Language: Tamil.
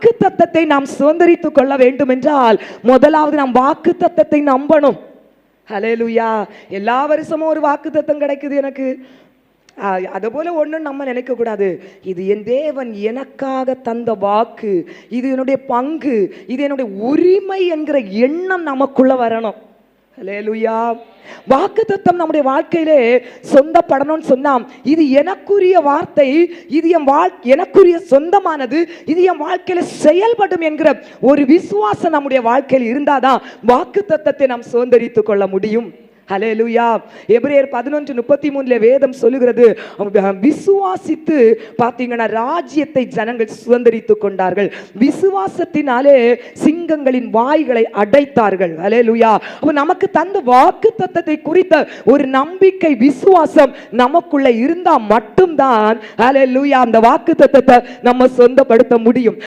வாக்குத்தத்தத்தை நாம் சுதந்தரித்துக் கொள்ள வேண்டும் என்றால் முதலாவது நாம் வாக்குத்தத்தத்தை நம்பணும். ஹல்லேலூயா. எல்லா வருஷமும் ஒரு வாக்குத்தத்தம் கிடைக்குது எனக்கு, அது போல ஒன்றும் நம்ம நினைக்க கூடாது. இது என் தேவன் எனக்காக தந்த வாக்கு, இது என்னுடைய பங்கு, இது என்னுடைய உரிமை என்கிற எண்ணம் நமக்குள்ள வரணும். ஹல்லேலூயா. வாக்குத்தத்தம் நம்முடைய வாழ்க்கையிலே சொந்தப்படணும்னு சொன்னா, இது எனக்குரிய வார்த்தை, இது எனக்குரிய சொந்தமானது, இது என் வாழ்க்கையில செயல்படும் என்கிற ஒரு விசுவாசம் நம்முடைய வாழ்க்கையில் இருந்தாதான் வாக்குத்தத்தத்தை நாம் சுதந்தரித்துக் கொள்ள முடியும். ஹல்லேலூயா. எபிரேயர் 11:33 வேதம் சொல்லுகிறது, விசுவாசித்து பார்த்தீங்கன்னா ராஜ்யத்தை ஜனங்கள் சுதந்தரித்துக் கொண்டார்கள், விசுவாசத்தினாலே சிங்கங்களின் வாய்களை அடைத்தார்கள். ஹல்லேலூயா. நமக்கு தந்த வாக்குத்தத்தத்தை குறித்த ஒரு நம்பிக்கை, விசுவாசம் நமக்குள்ள இருந்தா மட்டும்தான் ஹல்லேலூயா அந்த வாக்குத்தத்தத்தை நம்ம சொந்தப்படுத்த முடியும்.